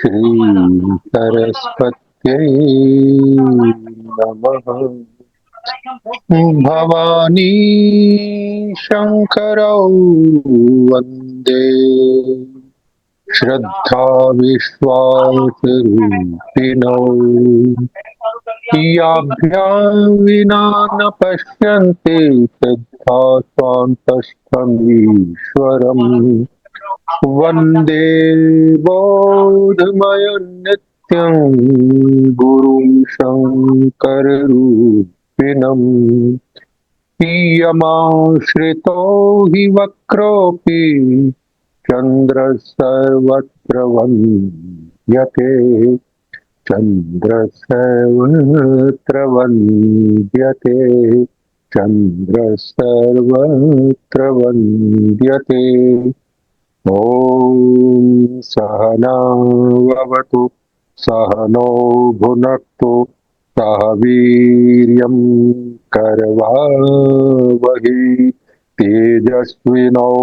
श्री सरस्वत्यै नमः। भवानी शंकरौ वन्दे श्रद्धा विश्वासरूपिणौ। याभ्यां विना न पश्यन्ते श्रद्धा स्वान्तस्थमीश्वरम्। वन्दे बोधमयं नित्यं गुरुं शङ्कररूपिणम्। इयमाश्रितो हि वक्रोऽपि चन्द्रः सर्वत्र वन्द्यते। चन्द्रः सर्वत्र वन्द्यते। चन्द्रः सर्वत्र वन्द्यते। ॐ सहना भवतु सहनौ भुनक्तु सह वीर्यं करवावहै। तेजस्विनौ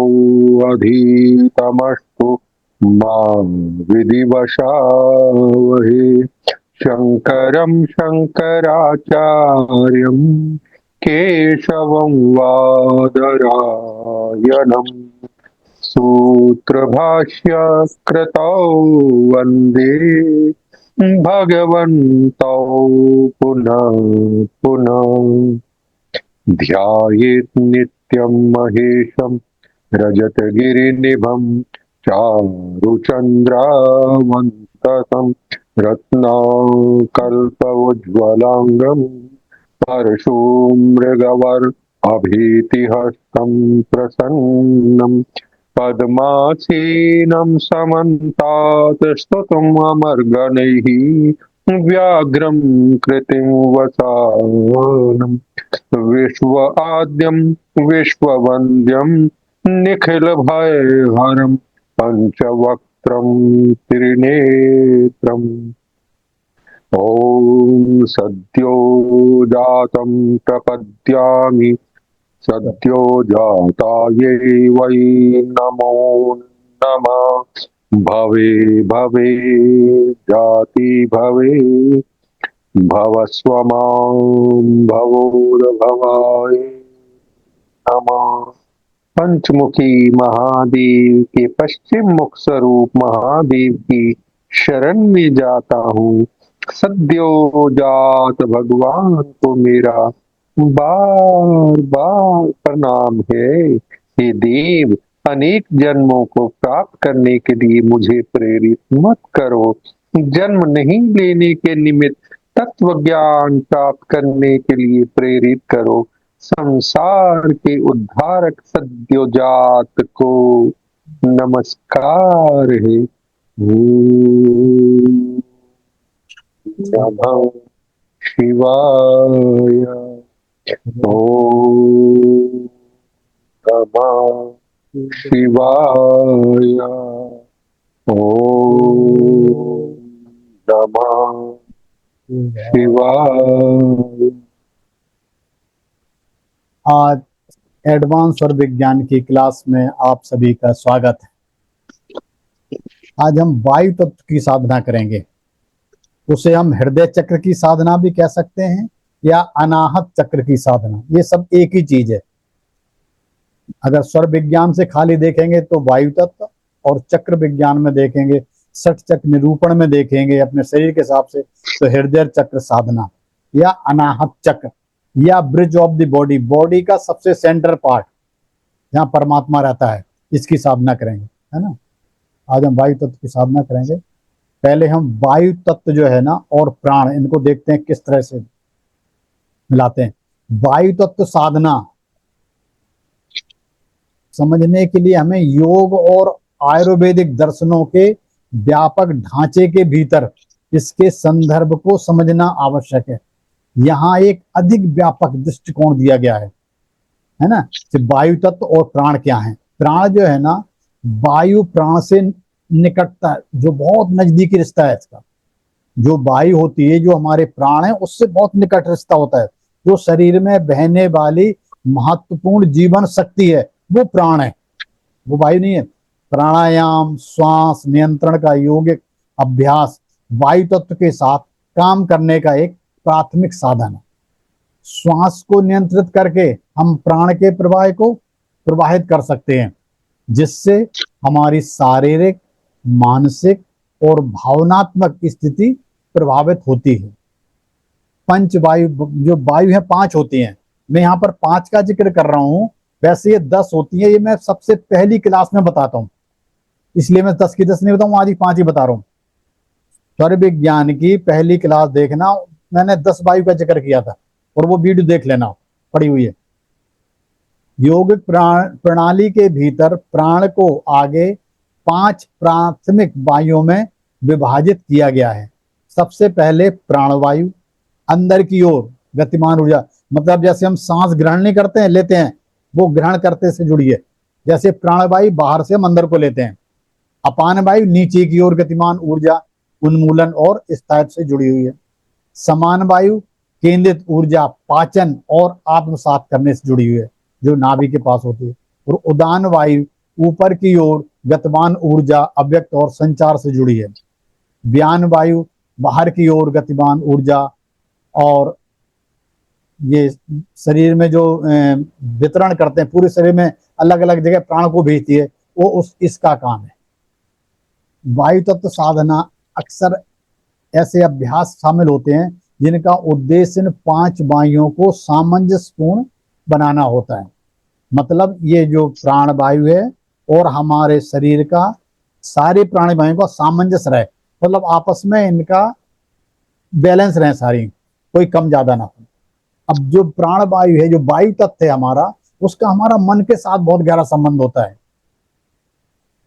अधीतमस्तु मा विद्विषावहै। शङ्करं शङ्कराचार्यं केशवं वादरायणम् सूत्रभाष्य कृतौ वन्दे भगवन्तौ पुनः पुनः। ध्यायेत् नित्यं महेशं रजतगिरिनिभं चारुचन्द्रावन्ततं रत्नाकल्पौज्ज्वलाङ्गं परशुमृगवर् अभीतिहस्तं प्रसन्नं पद्मासीनं समन्तात् स्तुतम् अमर्गणैः व्याघ्रं कृतिं वसानं। विश्व आद्यं विश्ववन्द्यं निखिलभयहरं पञ्चवक्त्रं त्रिनेत्रम्। ॐ सद्यो जातं प्रपद्यामि सद्यो जातायै वै नमो नमः। भवे भवे जाति भवे भवस्व मां भवोर्भवाय नमः। पंचमुखी महादेव के पश्चिम मुख स्वरूप महादेव की शरण में जाता हूँ। सद्यो जात भगवान को मेरा बार बार प्रणाम है। हे देव, अनेक जन्मों को प्राप्त करने के लिए मुझे प्रेरित मत करो। जन्म नहीं लेने के निमित्त तत्व ज्ञान प्राप्त करने के लिए प्रेरित करो। संसार के उद्धारक सद्योजात को नमस्कार है। ओम नमः शिवाय। ओम नमः शिवाय। ओम नमः शिवाय। आज एडवांस और विज्ञान की क्लास में आप सभी का स्वागत है। आज हम वायु तत्व की साधना करेंगे। उसे हम हृदय चक्र की साधना भी कह सकते हैं या अनाहत चक्र की साधना, ये सब एक ही चीज है। अगर स्वर विज्ञान से खाली देखेंगे तो वायु तत्व, और चक्र विज्ञान में देखेंगे, सठ चक्र निरूपण में देखेंगे अपने शरीर के हिसाब से, तो हृदय चक्र साधना या अनाहत चक्र या bridge of the body, body का सबसे सेंटर पार्ट जहाँ परमात्मा रहता है, इसकी साधना करेंगे, है ना। आज हम वायु तत्व की साधना करेंगे। पहले हम वायु तत्व जो है ना और प्राण, इनको देखते हैं किस तरह से मिलाते हैं। वायु तत्व साधना समझने के लिए हमें योग और आयुर्वेदिक दर्शनों के व्यापक ढांचे के भीतर इसके संदर्भ को समझना आवश्यक है। यहाँ एक अधिक व्यापक दृष्टिकोण दिया गया है ना। वायु तत्व और प्राण क्या है। प्राण जो है ना, वायु प्राण से निकटता है, जो बहुत नजदीकी रिश्ता है इसका। जो वायु होती है, जो हमारे प्राण है, उससे बहुत निकट रिश्ता होता है। जो शरीर में बहने वाली महत्वपूर्ण जीवन शक्ति है वो प्राण है, वो वायु नहीं है। प्राणायाम, श्वास नियंत्रण का यौगिक अभ्यास वायु तत्व के साथ काम करने का एक प्राथमिक साधन है। श्वास को नियंत्रित करके हम प्राण के प्रवाह को प्रवाहित कर सकते हैं, जिससे हमारी शारीरिक, मानसिक और भावनात्मक स्थिति प्रभावित होती है। पंच वायु, जो वायु है 5 होती हैं, मैं यहाँ पर 5 का जिक्र कर रहा हूँ, वैसे ये 10 होती है, ये मैं सबसे पहली क्लास में बताता हूँ, इसलिए मैं 10 की 10 नहीं बताऊँ, आज ही 5 ही बता रहा हूँ। स्वर विज्ञान की पहली क्लास देखना, मैंने 10 वायु का जिक्र किया था, और वो वीडियो देख लेना, पड़ी हुई है। योगिक प्रणाली के भीतर प्राण को आगे 5 प्राथमिक वायुओं में विभाजित किया गया है। सबसे पहले प्राणवायु, अंदर की ओर गतिमान ऊर्जा, मतलब जैसे हम सांस ग्रहण नहीं करते हैं, लेते हैं, वो ग्रहण करते से जुड़ी है। जैसे प्राणवायु बाहर से हम अंदर को लेते हैं। अपान वायु नीचे की ओर गतिमान ऊर्जा, उन्मूलन और स्थायित्व से जुड़ी हुई है। समान वायु केंद्रित ऊर्जा, पाचन और आत्मसात करने से जुड़ी हुई है, जो नाभि के पास होती है। और उदान वायु ऊपर की ओर गतिमान ऊर्जा, अव्यक्त और संचार से जुड़ी है। व्यान वायु बाहर की ओर गतिमान ऊर्जा, और ये शरीर में जो वितरण करते हैं, पूरे शरीर में अलग अलग जगह प्राण को भेजती है, वो इसका काम है। वायु तत्व साधना अक्सर ऐसे अभ्यास शामिल होते हैं जिनका उद्देश्य इन 5 वायुओं को सामंजस्यपूर्ण बनाना होता है। मतलब ये जो प्राण वायु है और हमारे शरीर का सारी प्राणी वायु का सामंजस्य रहे, मतलब आपस में इनका बैलेंस रहे, सारी कोई कम ज्यादा ना हो। अब जो प्राण वायु है, जो वायु तत्व है हमारा, उसका हमारा मन के साथ बहुत गहरा संबंध होता है।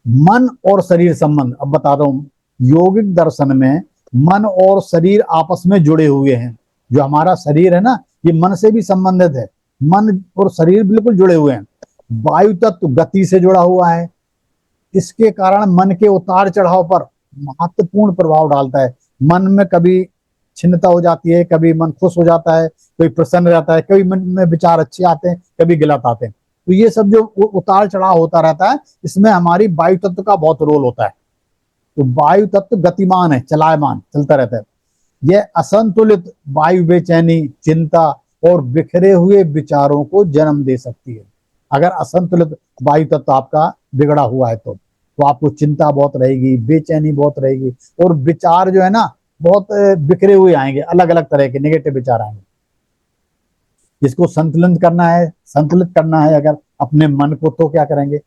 मन और शरीर संबंध अब बता रहा हूं। योगिक दर्शन में मन और शरीर आपस में जुड़े हुए हैं। जो हमारा शरीर है ना, ये मन से भी संबंधित है, मन और शरीर बिल्कुल जुड़े हुए हैं। वायु तत्व गति से जुड़ा हुआ है, इसके कारण मन के उतार चढ़ाव पर महत्वपूर्ण प्रभाव डालता है। मन में कभी छिन्नता हो जाती है, कभी मन खुश हो जाता है, कोई प्रसन्न रहता है, कभी मन में विचार अच्छे आते हैं, कभी गलत आते हैं। तो ये सब जो उतार चढ़ाव होता रहता है, इसमें हमारी वायु तत्व का बहुत रोल होता है। तो वायु तत्व गतिमान है, चलायमान, चलता रहता है। यह असंतुलित वायु बेचैनी, चिंता और बिखरे हुए विचारों को जन्म दे सकती है। अगर असंतुलित वायु तत्व आपका बिगड़ा हुआ है तो आपको चिंता बहुत रहेगी, बेचैनी बहुत रहेगी, और विचार जो है ना बहुत बिखरे हुए आएंगे, अलग अलग तरह के नेगेटिव विचार आएंगे। इसको संतुलित करना है अगर अपने मन को, तो क्या करेंगे?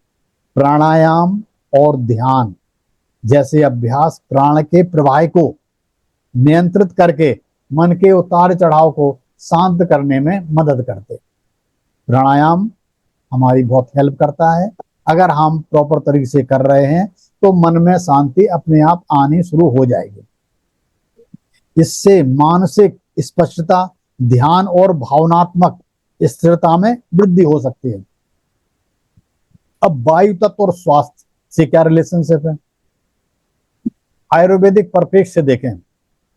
प्राणायाम और ध्यान जैसे अभ्यास प्राण के प्रवाह को नियंत्रित करके मन के उतार चढ़ाव को शांत करने में मदद करते। प्राणायाम हमारी बहुत हेल्प करता है। अगर हम प्रॉपर तरीके से कर रहे हैं तो मन में शांति अपने आप आनी शुरू हो जाएगी। इससे मानसिक स्पष्टता, ध्यान और भावनात्मक स्थिरता में वृद्धि हो सकती है। अब वायु तत्व और स्वास्थ्य से क्या रिलेशनशिप है? आयुर्वेदिक परिप्रेक्ष्य से देखें।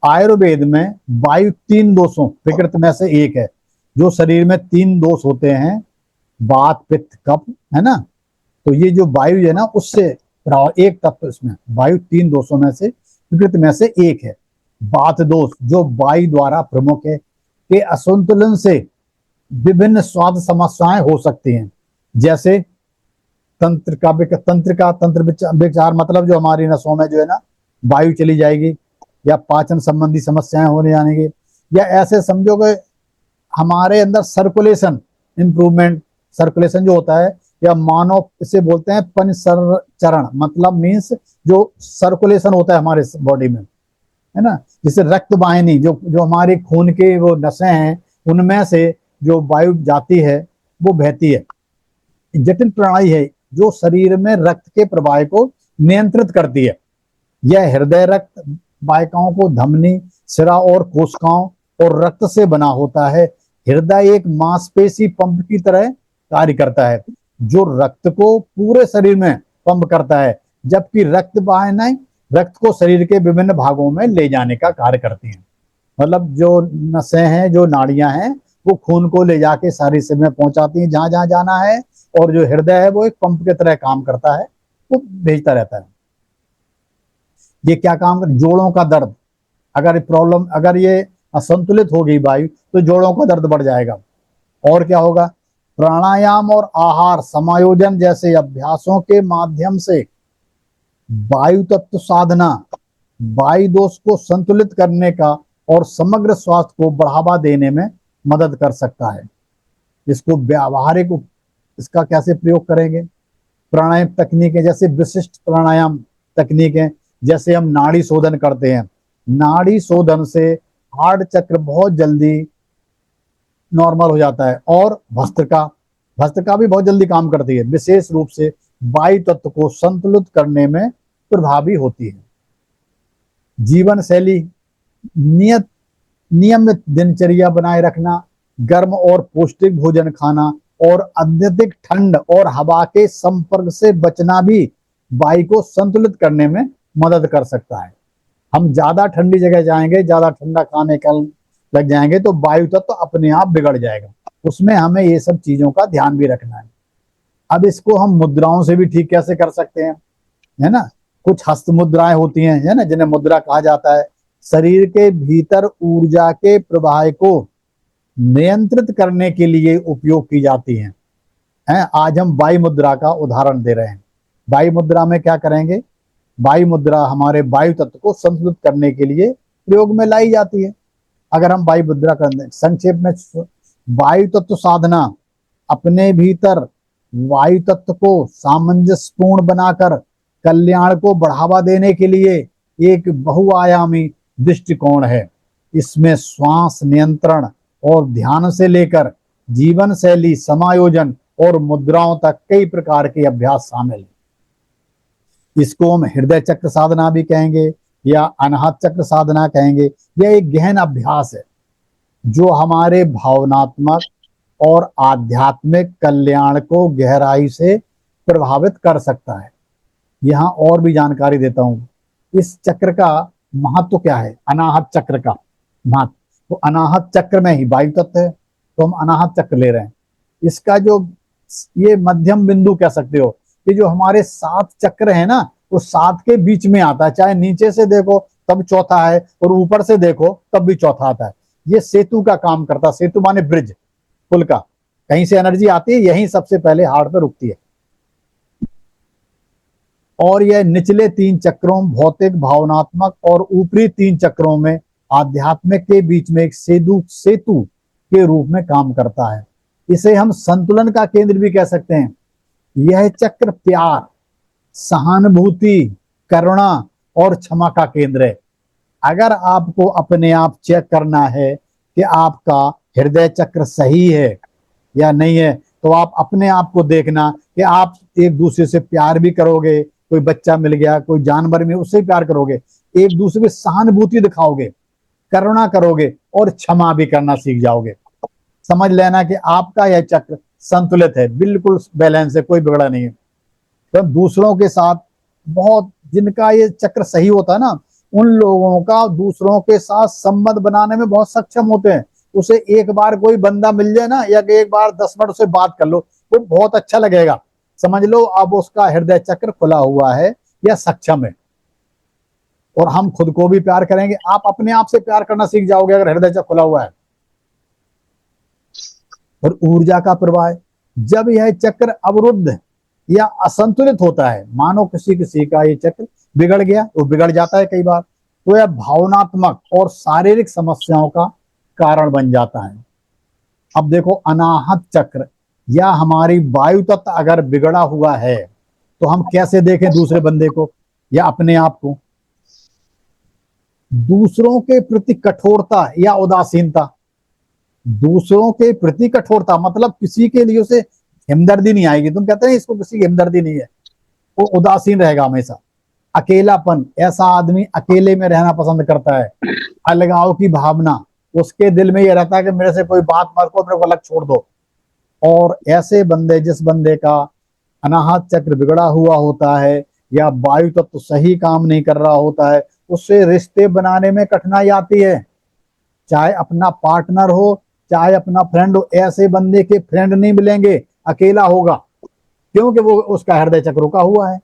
आयुर्वेद में वायु 3 दोषों प्रकृति में से एक है। जो शरीर में 3 दोष होते हैं, वात, पित्त, कफ, है ना, तो ये जो वायु है ना, उससे एक तत्व, इसमें वायु 3 दोषों में से प्रकृति में से एक है। वात दोष जो वायु द्वारा प्रमुख है, के असंतुलन से विभिन्न स्वास्थ्य समस्याएं हो सकती हैं, जैसे तंत्र विचार, मतलब जो हमारी नसों में जो है ना वायु चली जाएगी, या पाचन संबंधी समस्याएं होने जाने की, या ऐसे समझो कि हमारे अंदर सर्कुलेशन इंप्रूवमेंट, सर्कुलेशन जो होता है, या मानव इसे बोलते हैं पंचचरण, मतलब मीन्स जो सर्कुलेशन होता है हमारे बॉडी में, है ना, जिससे रक्त वाहिनी जो हमारे खून के वो नसें हैं, उनमें से जो वायु जाती है वो बहती है। जटिल प्रणाली है जो शरीर में रक्त के प्रवाह को नियंत्रित करती है। यह हृदय रक्त वाहिकाओं को धमनी, सिरा और कोशिकाओं और रक्त से बना होता है। हृदय एक मांसपेशी पंप की तरह कार्य करता है, जो रक्त को पूरे शरीर में पंप करता है, जबकि रक्त वाहिनी रक्त को शरीर के विभिन्न भागों में ले जाने का कार्य करती हैं। मतलब जो नसें हैं, जो नाड़ियां हैं, वो खून को ले जाके सारी शरीर में पहुंचाती हैं जहां जहां जाना है, और जो हृदय है वो एक पंप की तरह काम करता है, वो भेजता रहता है। ये क्या काम कर, जोड़ों का दर्द, अगर ये असंतुलित हो गई वायु तो जोड़ों का दर्द बढ़ जाएगा। और क्या होगा, प्राणायाम और आहार समायोजन जैसे अभ्यासों के माध्यम से वायु तत्व साधना वायु दोष को संतुलित करने का और समग्र स्वास्थ्य को बढ़ावा देने में मदद कर सकता है। इसको व्यावहारिक इसका कैसे प्रयोग करेंगे, प्राणायाम तकनीकें, जैसे विशिष्ट प्राणायाम तकनीकें, जैसे हम नाड़ी शोधन करते हैं, नाड़ी शोधन से हार्ट चक्र बहुत जल्दी नॉर्मल हो जाता है, और भस्त्रिका भी बहुत जल्दी काम करती है, विशेष रूप से वायु तत्व को संतुलित करने में प्रभावी होती है। जीवन शैली, नियमित दिनचर्या बनाए रखना, गर्म और पौष्टिक भोजन खाना और अत्यधिक ठंड और हवा के संपर्क से बचना भी वायु को संतुलित करने में मदद कर सकता है। हम ज्यादा ठंडी जगह जाएंगे, ज्यादा ठंडा खाने का लग जाएंगे तो वायु तत्व अपने आप बिगड़ जाएगा। उसमें हमें ये सब चीजों का ध्यान भी रखना है। अब इसको हम मुद्राओं से भी ठीक कैसे कर सकते हैं, है ना। कुछ हस्त मुद्राएं होती हैं, है ना, जिन्हें मुद्रा कहा जाता है। शरीर के भीतर ऊर्जा के प्रवाह को नियंत्रित करने के लिए उपयोग की जाती हैं। आज हम वायु मुद्रा का उदाहरण दे रहे हैं। वायु मुद्रा में क्या करेंगे, वायु मुद्रा हमारे वायु तत्व को संतुलित करने के लिए प्रयोग में लाई जाती है। अगर हम वायु मुद्रा कर संक्षेप में, वायु तत्व साधना अपने भीतर वायु तत्व को सामंजस्यपूर्ण बनाकर कल्याण को बढ़ावा देने के लिए एक बहुआयामी दृष्टिकोण है। इसमें श्वास नियंत्रण और ध्यान से लेकर जीवन शैली समायोजन और मुद्राओं तक कई प्रकार के अभ्यास शामिल हैं। इसको हम हृदय चक्र साधना भी कहेंगे या अनाहत चक्र साधना कहेंगे। यह एक गहन अभ्यास है जो हमारे भावनात्मक और आध्यात्मिक कल्याण को गहराई से प्रभावित कर सकता है। यहाँ और भी जानकारी देता हूँ, इस चक्र का महत्व क्या है, अनाहत चक्र का महत्व। तो अनाहत चक्र में ही वायु तत्व है, तो हम अनाहत चक्र ले रहे हैं। इसका जो ये मध्यम बिंदु कह सकते हो कि जो हमारे 7 चक्र है ना, वो 7 के बीच में आता है। चाहे नीचे से देखो तब चौथा है और ऊपर से देखो तब भी चौथा आता है। ये सेतु का काम करता है। सेतु माने ब्रिज, पुल का। कहीं से एनर्जी आती है, यहीं सबसे पहले हार्ट पे रुकती है। और यह निचले 3 चक्रों भौतिक भावनात्मक और ऊपरी 3 चक्रों में आध्यात्मिक के बीच में एक सेतु के रूप में काम करता है। इसे हम संतुलन का केंद्र भी कह सकते हैं। यह चक्र प्यार, सहानुभूति, करुणा और क्षमा का केंद्र है। अगर आपको अपने आप चेक करना है कि आपका हृदय चक्र सही है या नहीं है, तो आप अपने आप को देखना कि आप एक दूसरे से प्यार भी करोगे। कोई बच्चा मिल गया, कोई जानवर में, उससे प्यार करोगे। एक दूसरे की सहानुभूति दिखाओगे, करुणा करोगे और क्षमा भी करना सीख जाओगे। समझ लेना कि आपका यह चक्र संतुलित है, बिल्कुल बैलेंस है, कोई बिगड़ा नहीं है। तो दूसरों के साथ बहुत, जिनका ये चक्र सही होता है ना, उन लोगों का दूसरों के साथ संबंध बनाने में बहुत सक्षम होते हैं। उसे एक बार कोई बंदा मिल जाए ना, या एक बार 10 मिनट उससे बात कर लो, वो बहुत अच्छा लगेगा। समझ लो अब उसका हृदय चक्र खुला हुआ है या सक्षम है। और हम खुद को भी प्यार करेंगे। आप अपने आप से प्यार करना सीख जाओगे अगर हृदय चक्र खुला हुआ है। और ऊर्जा का प्रवाह, जब यह चक्र अवरुद्ध या असंतुलित होता है, मानो किसी का ये चक्र बिगड़ गया, वो बिगड़ जाता है कई बार, तो यह भावनात्मक और शारीरिक समस्याओं का कारण बन जाता है। अब देखो, अनाहत चक्र या हमारी वायु तत्व अगर बिगड़ा हुआ है तो हम कैसे देखें दूसरे बंदे को या अपने आप को। दूसरों के प्रति कठोरता या उदासीनता, दूसरों के प्रति कठोरता मतलब किसी के लिए उसे हमदर्दी नहीं आएगी। तुम कहते हैं इसको किसी की हमदर्दी नहीं है, वो उदासीन रहेगा हमेशा। अकेलापन, ऐसा आदमी अकेले में रहना पसंद करता है। अलगाव की भावना, उसके दिल में ये रहता है कि मेरे से कोई बात मत करो, मेरे को अलग छोड़ दो। और ऐसे बंदे, जिस बंदे का अनाहत चक्र बिगड़ा हुआ होता है या वायु तत्व तो सही काम नहीं कर रहा होता है, उससे रिश्ते बनाने में कठिनाई आती है। चाहे अपना पार्टनर हो, चाहे अपना फ्रेंड हो, ऐसे बंदे के फ्रेंड नहीं मिलेंगे, अकेला होगा, क्योंकि वो उसका हृदय चक्र रुका हुआ है।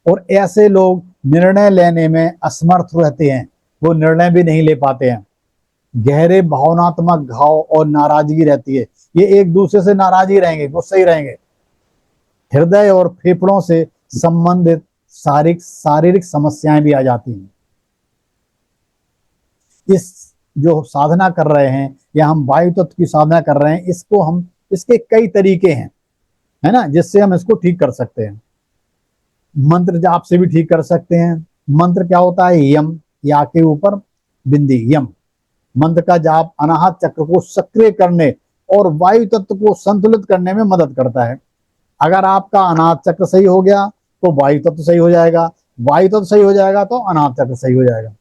और ऐसे लोग निर्णय लेने में असमर्थ रहते हैं, वो निर्णय भी नहीं ले पाते हैं। गहरे भावनात्मक घाव और नाराजगी रहती है, ये एक दूसरे से नाराज ही रहेंगे, गुस्से ही रहेंगे। हृदय और फेफड़ों से संबंधित शारीरिक शारीरिक समस्याएं भी आ जाती हैं। इस जो साधना कर रहे हैं या हम वायु तत्व की साधना कर रहे हैं, इसको हम इसके कई तरीके हैं, है ना, जिससे हम इसको ठीक कर सकते हैं। मंत्र जाप से भी ठीक कर सकते हैं। मंत्र क्या होता है? यम, या के ऊपर बिंदी, यम। मंत्र का जाप अनाहत चक्र को सक्रिय करने और वायु तत्व को संतुलित करने में मदद करता है। अगर आपका अनाहत चक्र सही हो गया तो वायु तत्व सही हो जाएगा, वायु तत्व सही हो जाएगा तो अनाहत चक्र सही हो जाएगा।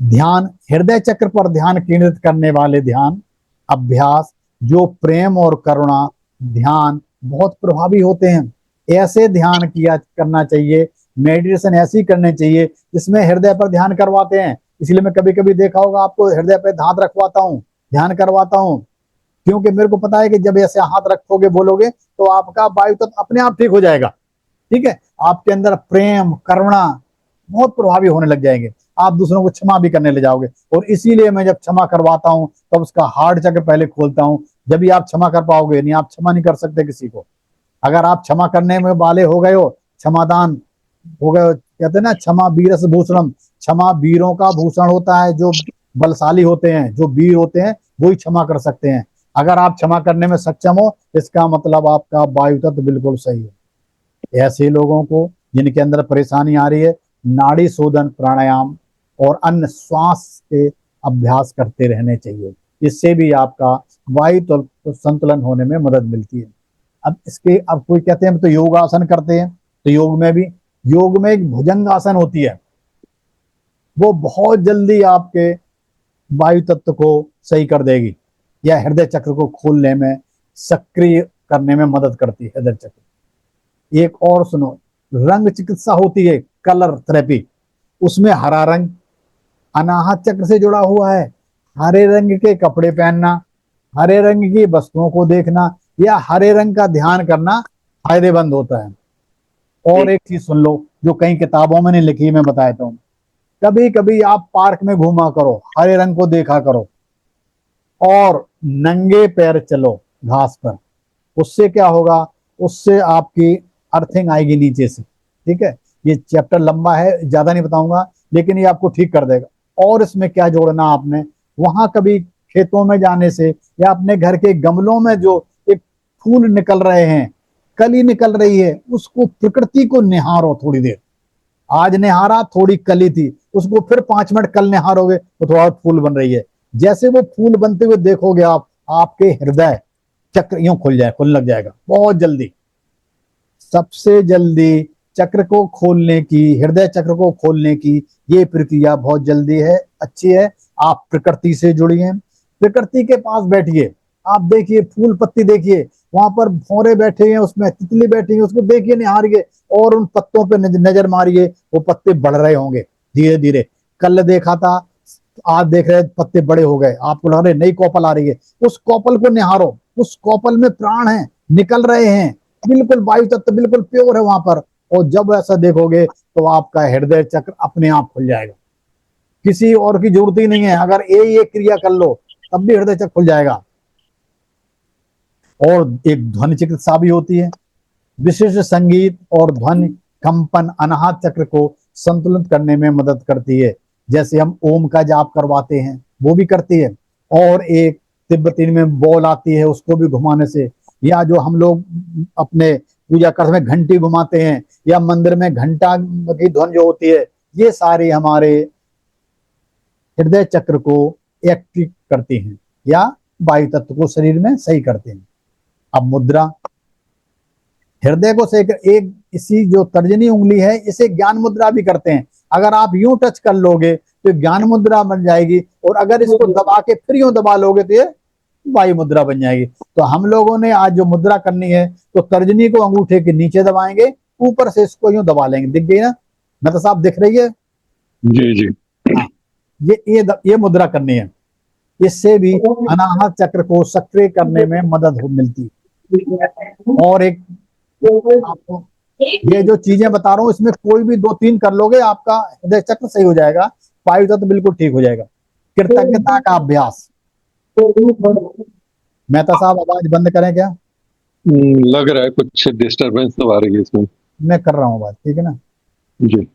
ध्यान, हृदय चक्र पर ध्यान केंद्रित करने वाले ध्यान अभ्यास जो प्रेम और करुणा ध्यान बहुत प्रभावी होते हैं। ऐसे ध्यान किया करना चाहिए, मेडिटेशन ऐसी करनी चाहिए जिसमें हृदय पर ध्यान करवाते हैं। इसलिए मैं कभी कभी देखा होगा आपको, हृदय पर हाथ रखवाता हूँ, ध्यान करवाता हूँ, क्योंकि मेरे को पता है कि जब ऐसे हाथ रखोगे, बोलोगे, तो आपका वायु तत्व अपने आप ठीक हो जाएगा। ठीक है, आपके अंदर प्रेम करुणा बहुत प्रभावी होने लग जाएंगे, आप दूसरों को क्षमा भी करने ले जाओगे। और इसीलिए मैं जब क्षमा करवाता हूँ तब उसका हार्ट चक्र पहले खोलता हूँ, जब भी आप क्षमा कर पाओगे। नहीं, आप क्षमा नहीं कर सकते किसी को। अगर आप क्षमा करने में वाले हो गए हो, क्षमादान हो गए, कहते हैं ना, क्षमा वीरस भूषणम, क्षमा वीरों का भूषण होता है। जो बलशाली होते हैं, जो वीर होते हैं, वो ही क्षमा कर सकते हैं। अगर आप क्षमा करने में सक्षम हो, इसका मतलब आपका वायु तत्व बिल्कुल सही है। ऐसे लोगों को जिनके अंदर परेशानी आ रही है, नाड़ी शोधन प्राणायाम और अन्य श्वास के अभ्यास करते रहने चाहिए। इससे भी आपका वायु तत्व संतुलन होने में मदद मिलती है। अब कोई कहते हैं हम तो योग आसन करते हैं, तो योग में एक भुजंग आसन होती है, वो बहुत जल्दी आपके वायु तत्व को सही कर देगी या हृदय चक्र को खोलने में, सक्रिय करने में मदद करती है हृदय चक्र। एक और सुनो, रंग चिकित्सा होती है, कलर थेरेपी, उसमें हरा रंग अनाहत चक्र से जुड़ा हुआ है। हरे रंग के कपड़े पहनना, हरे रंग की वस्तुओं को देखना या हरे रंग का ध्यान करना फायदेमंद होता है। और एक चीज सुन लो जो कई किताबों में नहीं लिखी, मैं बताता हूँ। कभी कभी आप पार्क में घूमा करो, हरे रंग को देखा करो और नंगे पैर चलो घास पर। उससे क्या होगा? उससे आपकी अर्थिंग आएगी नीचे से। ठीक है, ये चैप्टर लंबा है, ज्यादा नहीं बताऊंगा, लेकिन ये आपको ठीक कर देगा। और इसमें क्या जोड़ना आपने, वहां कभी खेतों में जाने से या अपने घर के गमलों में जो एक फूल निकल रहे हैं, कली निकल रही है, उसको, प्रकृति को निहारो थोड़ी देर। आज निहारा, थोड़ी कली थी, उसको फिर 5 मिनट कल निहारोगे तो थोड़ा फूल बन रही है। जैसे वो फूल बनते हुए देखोगे आप, आपके हृदय चक्र यूं खुल लग जाएगा बहुत जल्दी। सबसे जल्दी चक्र को खोलने की, हृदय चक्र को खोलने की ये प्रक्रिया बहुत जल्दी है, अच्छी है। आप प्रकृति से जुड़िए, प्रकृति के पास बैठिए, आप देखिए फूल पत्ती देखिए, वहां पर भौरे बैठे हैं, उसमें तितली बैठी है, उसको देखिए, निहारिए और उन पत्तों पे नजर मारिए, वो पत्ते बढ़ रहे होंगे धीरे धीरे। कल देखा था, आज देख रहे पत्ते बड़े हो गए, आपको लग रहा है नई कौपल आ रही है, उस कौपल को निहारो, उस कौपल में प्राण है, निकल रहे हैं, बिल्कुल वायु तत्व बिल्कुल प्योर है वहां पर। और जब ऐसा देखोगे तो आपका हृदय चक्र अपने आप खुल जाएगा, किसी और की जरूरत ही नहीं है। अगर ये क्रिया कर लो तब भी हृदय चक्र खुल जाएगा। और एक ध्वनि चिकित्सा भी होती है, विशिष्ट संगीत और ध्वनि कंपन अनाहत चक्र को संतुलित करने में मदद करती है। जैसे हम ओम का जाप करवाते हैं, वो भी करती है। और एक तिब्बती में बॉल आती है, उसको भी घुमाने से, या जो हम लोग अपने पूजा करते में घंटी घुमाते हैं, या मंदिर में घंटा की ध्वनि जो होती है, ये सारी हमारे हृदय चक्र को एक्टिव करती हैं या वायु तत्व को शरीर में सही करते हैं। अब मुद्रा, हृदय को सही कर, एक इसी जो तर्जनी उंगली है, इसे ज्ञान मुद्रा भी करते हैं। अगर आप यूं टच कर लोगे तो ज्ञान मुद्रा बन जाएगी, और अगर इसको दबा के फिर यूं दबा लोगे तो ये वायु मुद्रा बन जाएगी। तो हम लोगों ने आज जो मुद्रा करनी है, तो तर्जनी को अंगूठे के नीचे दबाएंगे, ऊपर से इसको यूं दबा लेंगे। दिख गई ना, मतलब साहब दिख रही है? जी जी। हाँ, ये मुद्रा करनी है। इससे भी अनाहत चक्र को सक्रिय करने में मदद मिलती है। और एक आपको ये जो चीजें बता रहा हूँ इसमें कोई भी 2-3 कर लोगे आपका हृदय चक्र सही हो जाएगा, वायु तत्व बिल्कुल ठीक हो जाएगा। कृतज्ञता का अभ्यास। मेहता साहब आवाज बंद करें क्या? लग रहा है कुछ डिस्टरबेंस तो आ रही है इसमें। मैं कर रहा हूँ बात, ठीक है ना। जी।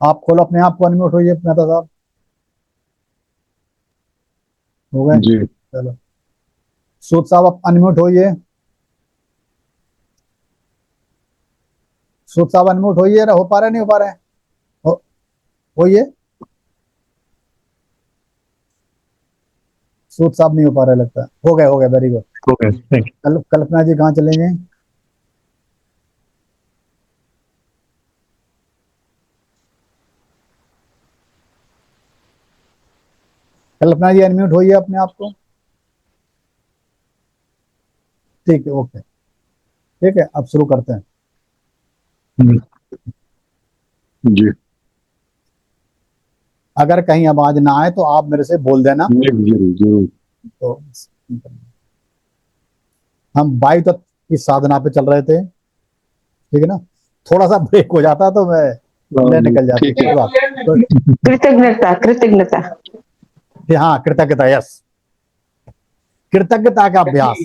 आप खोलो अपने आप को, अनम्यूट होइए मेहता साहब। हो गए? जी। चलो सूद साहब आप अनम्यूट होइए। सूद साहब अनम्यूट होइए, हो पा रहे नहीं हो पा रहे? हो- होइए। सूद साहब नहीं हो पा रहे लगता है। हो गए वेरी गुड। ओके, थैंक कल्पना जी कहाँ चले गए? कल्पना जी अनम्यूट होइए अपने आप को। ठीक है, ओके, ठीक है, अब शुरू करते हैं। यू। जी। अगर कहीं आवाज ना आए तो आप मेरे से बोल देना। जरूर जरूर। तो हम वायु तत्व की साधना पे चल रहे थे, ठीक है ना। थोड़ा सा ब्रेक हो जाता तो मैं ले निकल जाती, ठीक है। कोई बात तो। कृतज्ञता कृतज्ञता। हाँ, कृतज्ञता, यस, कृतज्ञता का अभ्यास।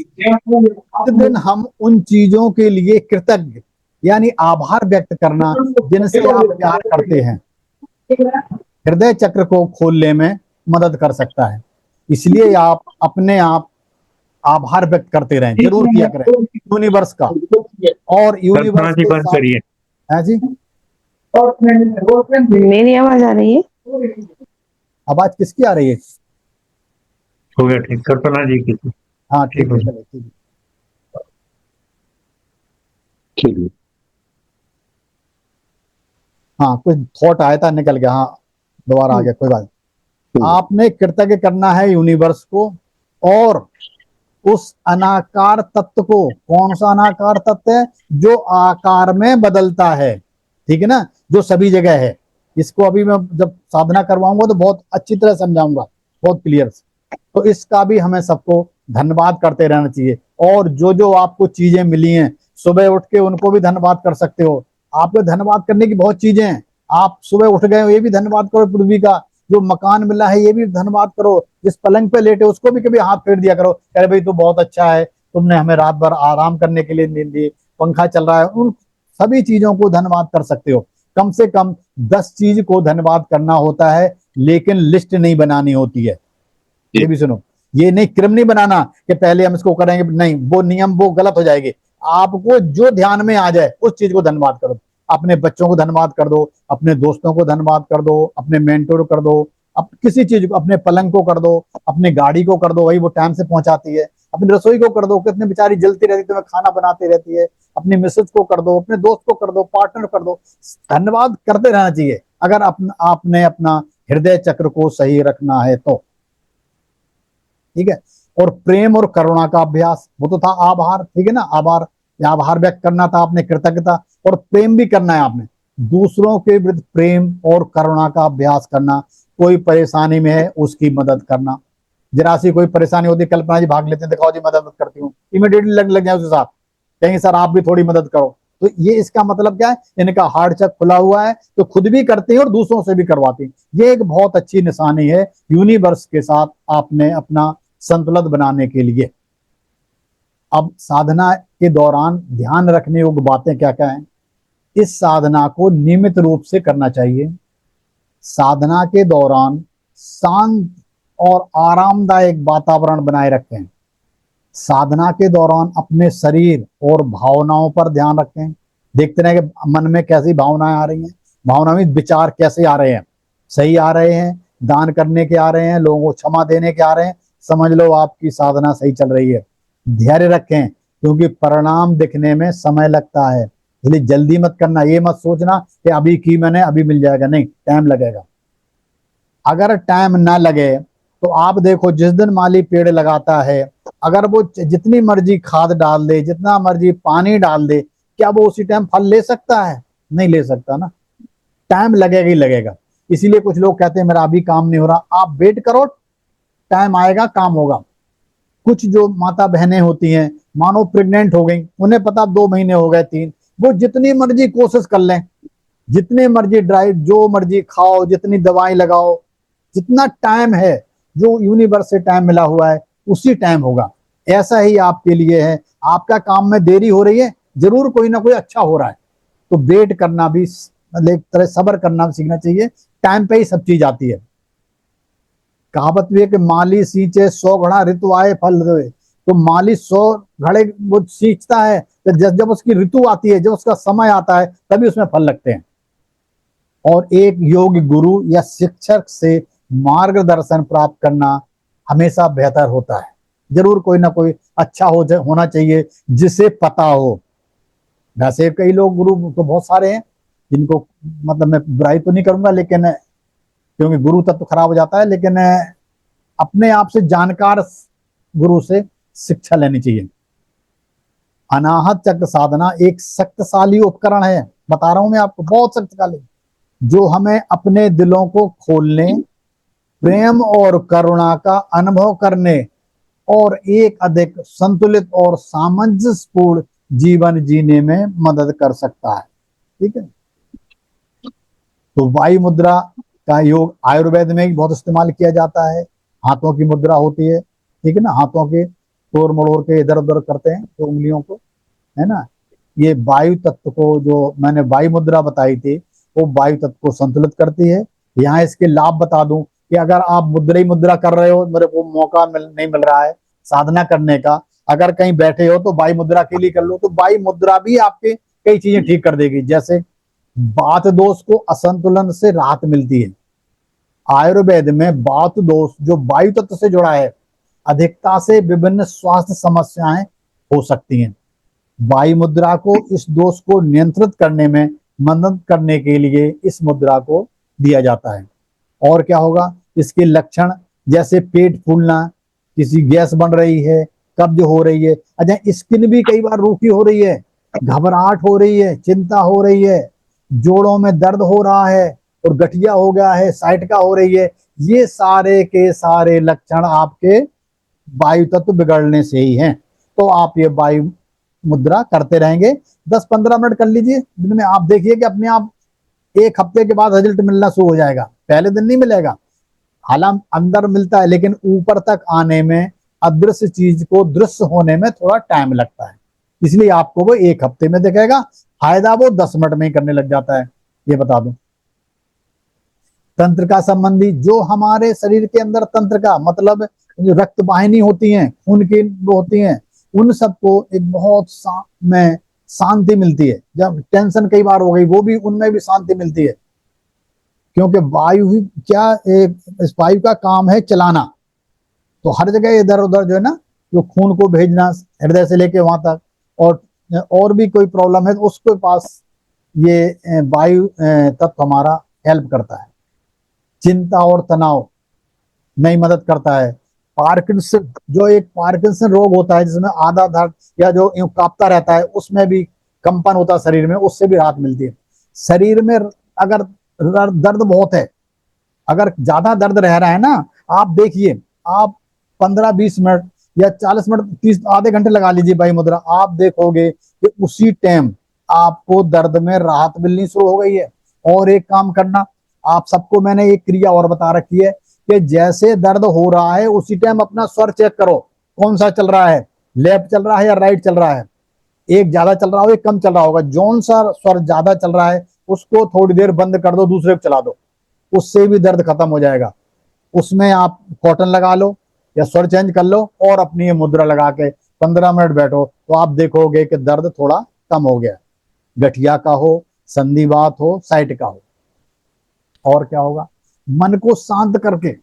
प्रतिदिन हम उन चीजों के लिए कृतज्ञ यानी आभार व्यक्त करना जिनसे आप प्यार करते हैं, हृदय चक्र को खोलने में मदद कर सकता है। इसलिए आप अपने आप आभार व्यक्त करते रहें, जरूर किया करें यूनिवर्स का। और यूनिवर्स जी के बंद साथ करिए। है जी। मेरी आवाज आ रही है? आवाज किसकी आ रही है? हो गया ठीक, कल्पना जी की। हाँ ठीक ठीक हो है, गया। चलो ठीक है। ठीक है। हाँ, कुछ थॉट आया था, निकल गया। हाँ, दोबारा आ गया, कोई बात नहीं। आपने कृतज्ञ करना है यूनिवर्स को और उस अनाकार तत्व को। कौन सा अनाकार तत्व है? जो आकार में बदलता है, ठीक है ना, जो सभी जगह है। इसको अभी मैं जब साधना करवाऊंगा तो बहुत अच्छी तरह समझाऊंगा, बहुत क्लियर। तो इसका भी हमें सबको धन्यवाद करते रहना चाहिए। और जो जो आपको चीजें मिली हैं, सुबह उठ के उनको भी धन्यवाद कर सकते हो। आपको धन्यवाद करने की बहुत चीजें हैं। आप सुबह उठ गए हो, ये भी धन्यवाद करो पृथ्वी का। जो मकान मिला है ये भी धन्यवाद करो। जिस पलंग पे लेटे उसको भी कभी हाथ फेर दिया करो, अरे भाई तू बहुत अच्छा है, तुमने हमें रात भर आराम करने के लिए नींद दी, पंखा चल रहा है। उन सभी चीजों को धन्यवाद कर सकते हो। कम से कम 10 चीज को धन्यवाद करना होता है, लेकिन लिस्ट नहीं बनानी होती है। ये भी सुनो, ये नहीं क्रम नहीं बनाना कि पहले हम इसको करेंगे, नहीं, वो नियम वो गलत हो जाएगी। आपको जो ध्यान में आ जाए उस चीज को धन्यवाद करो। अपने बच्चों को धन्यवाद कर दो, अपने दोस्तों को धन्यवाद कर दो, अपने मेंटोर कर दो, अब किसी चीज को, अपने पलंग को कर दो, अपने गाड़ी को कर दो, वही वो टाइम से पहुंचाती है। अपनी रसोई को कर दो, कितने बेचारी जलती रहती है, तुम्हें खाना बनाती रहती है। अपनी मिसेज को कर दो, अपने दोस्त को कर दो, पार्टनर कर दो। धन्यवाद करते रहना चाहिए अगर आपने अपना हृदय चक्र को सही रखना है तो, ठीक है। और प्रेम और करुणा का अभ्यास, वो तो था आभार, ठीक है ना। आभार, आभार व्यक्त करना था आपने, कृतज्ञता। और प्रेम भी करना है आपने, दूसरों के विरुद्ध प्रेम और करुणा का अभ्यास करना। कोई परेशानी में है उसकी मदद करना। जरा सी कोई परेशानी होती, कल्पना जी भाग लेते हैं, दिखाओ जी मदद करती हूँ, इमीडिएटली लग जाए उसके साथ, कहेंगे सर आप भी थोड़ी मदद करो। तो ये इसका मतलब क्या है? इनका हार्ट चक्र खुला हुआ है, तो खुद भी करते हैं और दूसरों से भी करवाते हैं। ये एक बहुत अच्छी निशानी है यूनिवर्स के साथ आपने अपना संतुलन बनाने के लिए। अब साधना के दौरान ध्यान रखने योग्य बातें क्या क्या हैं? इस साधना को नियमित रूप से करना चाहिए। साधना के दौरान शांत और आरामदायक वातावरण बनाए रखें। साधना के दौरान अपने शरीर और भावनाओं पर ध्यान रखें। देखते रहे कि मन में कैसी भावनाएं आ रही हैं, भावना में विचार कैसे आ रहे हैं, सही आ रहे हैं, दान करने के आ रहे हैं, लोगों को क्षमा देने के आ रहे हैं, समझ लो आपकी साधना सही चल रही है। धैर्य रखें, क्योंकि परिणाम दिखने में समय लगता है, इसलिए जल्दी मत करना। ये मत सोचना कि अभी की मैंने अभी मिल जाएगा, नहीं, टाइम लगेगा। अगर टाइम ना लगे तो आप देखो, जिस दिन माली पेड़ लगाता है, अगर वो जितनी मर्जी खाद डाल दे, जितना मर्जी पानी डाल दे, क्या वो उसी टाइम फल ले सकता है? नहीं ले सकता ना, टाइम लगेगा ही लगेगा। इसीलिए कुछ लोग कहते हैं मेरा अभी काम नहीं हो रहा, आप वेट करो, टाइम आएगा, काम होगा। कुछ जो माता बहनें होती हैं, मानो प्रेग्नेंट हो गई, उन्हें पता 2 महीने हो गए, 3, वो जितनी मर्जी कोशिश कर लें, जितने मर्जी ड्राइव, जो मर्जी खाओ, जितनी दवाई लगाओ, जितना टाइम है जो यूनिवर्स से टाइम मिला हुआ है उसी टाइम होगा। ऐसा ही आपके लिए है, आपका काम में देरी हो रही है, जरूर कोई ना कोई अच्छा हो रहा है। तो वेट करना भी, मतलब एक तरह सब्र करना भी सीखना चाहिए, टाइम पे ही सब चीज आती है। कहावत भी है कि माली सींचे 100 घड़ा ऋतु आए फल दे। तो माली 100 घड़े वो सींचता है, तो जब उसकी ऋतु आती है, जब उसका समय आता है, तभी उसमें फल लगते हैं। और एक योग्य गुरु या शिक्षक से मार्गदर्शन प्राप्त करना हमेशा बेहतर होता है। जरूर कोई ना कोई अच्छा होना चाहिए जिसे पता हो। वैसे कई लोग, गुरु तो बहुत सारे हैं जिनको, मतलब मैं बुराई तो नहीं करूंगा, लेकिन क्योंकि गुरु तत्व खराब हो जाता है, लेकिन अपने आप से जानकार गुरु से शिक्षा लेनी चाहिए। अनाहत चक्र साधना एक शक्तिशाली उपकरण है, बता रहा हूं मैं आपको, बहुत शक्तिशाली, जो हमें अपने दिलों को खोलने, प्रेम और करुणा का अनुभव करने और एक अधिक संतुलित और सामंजस्यपूर्ण जीवन जीने में मदद कर सकता है। ठीक है, तो वायु मुद्रा का योग आयुर्वेद में बहुत इस्तेमाल किया जाता है। हाथों की मुद्रा होती है, ठीक है ना, हाथों के तोड़ मड़ोड़ के इधर उधर करते हैं तो उंगलियों को, है ना। ये वायु तत्व को, जो मैंने वायु मुद्रा बताई थी, वो वायु तत्व को संतुलित करती है। यहाँ इसके लाभ बता दूं कि अगर आप मुद्रा ही मुद्रा कर रहे हो, मेरे को मौका नहीं मिल रहा है साधना करने का, अगर कहीं बैठे हो तो वायु मुद्रा के लिए कर लो, तो वायु मुद्रा भी आपके कई चीजें ठीक कर देगी। जैसे वात दोष को, असंतुलन से राहत मिलती है। आयुर्वेद में वात दोष जो वायु तत्व से जुड़ा है, अधिकता से विभिन्न स्वास्थ्य समस्याएं हो सकती हैं। वायु मुद्रा को, इस दोष को नियंत्रित करने में मदद करने के लिए इस मुद्रा को दिया जाता है। और क्या होगा, इसके लक्षण जैसे पेट फूलना, किसी गैस बन रही है, कब्ज हो रही है, अच्छा स्किन भी कई बार रूखी हो रही है, घबराहट हो रही है, चिंता हो रही है, जोड़ों में दर्द हो रहा है और गठिया हो गया है, साइटिका हो रही है, ये सारे के सारे लक्षण आपके वायु तत्व बिगड़ने से ही हैं। तो आप ये वायु मुद्रा करते रहेंगे, 10-15 मिनट कर लीजिए दिन में, आप देखिए कि अपने आप 1 हफ्ते के बाद रिजल्ट मिलना शुरू हो जाएगा। पहले दिन नहीं मिलेगा, हालांकि अंदर मिलता है, लेकिन ऊपर तक आने में, अदृश्य चीज को दृश्य होने में थोड़ा टाइम लगता है। इसलिए आपको वो 1 हफ्ते में दिखेगा, फायदा वो 10 मिनट में ही करने लग जाता है। ये बता दूं, तंत्र का संबंधी, जो हमारे शरीर के अंदर तंत्र का मतलब जो रक्त वाहिनी होती हैं, खून की वो होती हैं, उन सबको एक बहुत में शांति मिलती है। जब टेंशन कई बार हो गई, वो भी, उनमें भी शांति मिलती है, क्योंकि वायु ही क्या, इस वायु का काम है चलाना। तो हर जगह इधर उधर जो है ना, जो खून को भेजना हृदय से लेके वहां तक, और भी कोई प्रॉब्लम है तो उसके पास ये वायु तत्व हमारा हेल्प करता है। चिंता और तनाव में मदद करता है। पार्किंसन, जो एक पार्किंसन रोग होता है जिसमें आधा धड़ या जो यूं कांपता रहता है, उसमें भी कंपन होता है शरीर में, उससे भी राहत मिलती है। शरीर में अगर दर्द बहुत है, अगर ज्यादा दर्द रह रहा है ना, आप देखिए, आप 15-20 मिनट या 40 मिनट, 30, आधे घंटे लगा लीजिए वायु मुद्रा, आप देखोगे कि उसी टाइम आपको दर्द में राहत मिलनी शुरू हो गई है। और एक काम करना, आप सबको मैंने एक क्रिया और बता रखी है कि जैसे दर्द हो रहा है उसी टाइम अपना स्वर चेक करो, कौन सा चल रहा है, लेफ्ट चल रहा है या राइट चल रहा है, एक ज्यादा चल रहा हो एक कम चल रहा होगा। जौन सा स्वर ज्यादा चल रहा है उसको थोड़ी देर बंद कर दो, दूसरे को चला दो, उससे भी दर्द खत्म हो जाएगा। उसमें आप कॉटन लगा लो या स्वर चेंज कर लो और अपनी ये मुद्रा लगा के 15 मिनट बैठो, तो आप देखोगे कि दर्द थोड़ा कम हो गया। गठिया का हो, संधिवात हो, साइटिका हो। और क्या होगा, मन को शांत करके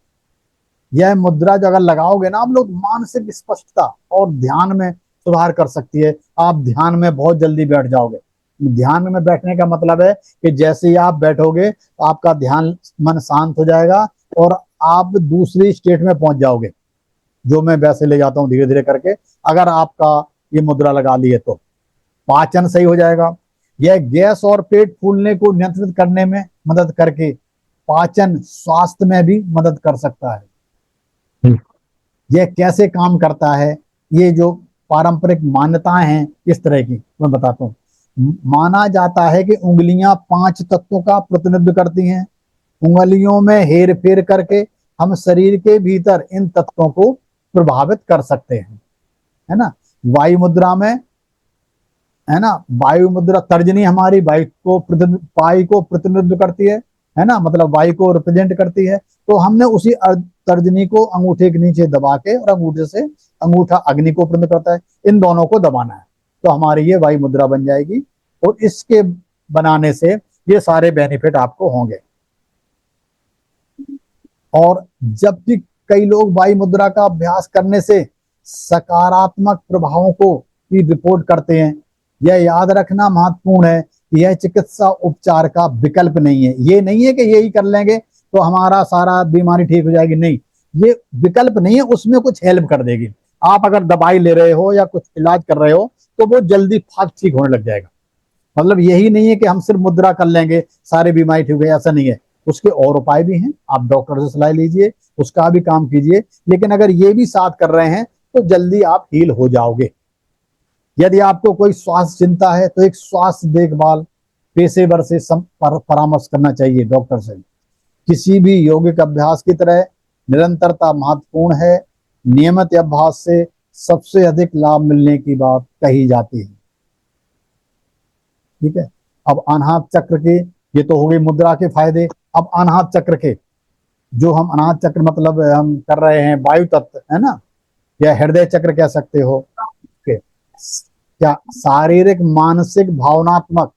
यह मुद्रा जो अगर लगाओगे ना आप लोग, मानसिक स्पष्टता और ध्यान में सुधार कर सकती है। आप ध्यान में बहुत जल्दी बैठ जाओगे। ध्यान में बैठने का मतलब है कि जैसे ही आप बैठोगे तो आपका ध्यान, मन शांत हो जाएगा और आप दूसरी स्टेट में पहुंच जाओगे, जो मैं वैसे ले जाता हूं धीरे धीरे करके। अगर आपका ये मुद्रा लगा लिए तो पाचन सही हो जाएगा, यह गैस और पेट फूलने को नियंत्रित करने में मदद करके पाचन स्वास्थ्य में भी मदद कर सकता है। यह कैसे काम करता है, ये जो पारंपरिक मान्यताएं हैं इस तरह की मैं बताता हूँ। माना जाता है कि उंगलियां 5 तत्वों का प्रतिनिधित्व करती हैं। उंगलियों में हेर फेर करके हम शरीर के भीतर इन तत्वों को प्रभावित कर सकते हैं, है ना। वायु मुद्रा में, है ना, वायु मुद्रा तर्जनी हमारी वायु को प्रतिनिधित्व करती है ना, मतलब वायु को रिप्रेजेंट करती है। तो हमने उसी तर्जनी को अंगूठे के नीचे दबा के, और अंगूठे से अंगूठा अग्नि को प्रतिनिधित्व करता है, इन दोनों को दबाना है तो हमारी ये वायु मुद्रा बन जाएगी। और इसके बनाने से ये सारे बेनिफिट आपको होंगे। और जबकि कई लोग वायु मुद्रा का अभ्यास करने से सकारात्मक प्रभावों को की रिपोर्ट करते हैं, यह याद रखना महत्वपूर्ण है कि यह चिकित्सा उपचार का विकल्प नहीं है। ये नहीं है कि यही कर लेंगे तो हमारा सारा बीमारी ठीक हो जाएगी, नहीं, ये विकल्प नहीं है, उसमें कुछ हेल्प कर देगी। आप अगर दवाई ले रहे हो या कुछ इलाज कर रहे हो तो वो जल्दी फास्ट ठीक होने लग जाएगा। मतलब यही नहीं है कि हम सिर्फ मुद्रा कर लेंगे सारी बीमारी ठीक है, ऐसा नहीं है। उसके और उपाय भी हैं, आप डॉक्टर से सलाह लीजिए, उसका भी काम कीजिए। लेकिन अगर ये भी साथ कर रहे हैं तो जल्दी आप हील हो जाओगे। यदि आपको कोई स्वास्थ्य चिंता है तो एक स्वास्थ्य देखभाल पेशेवर से परामर्श करना चाहिए, डॉक्टर से। किसी भी यौगिक अभ्यास की तरह निरंतरता महत्वपूर्ण है। नियमित अभ्यास से सबसे अधिक लाभ मिलने की बात कही जाती है। ठीक है। अब अनाहत चक्र के, ये तो हो गई मुद्रा के फायदे। अब अनाहत चक्र के, जो हम अनाहत चक्र मतलब हम कर रहे हैं वायु तत्व, है ना, या हृदय चक्र कह सकते हो। क्या शारीरिक, मानसिक, भावनात्मक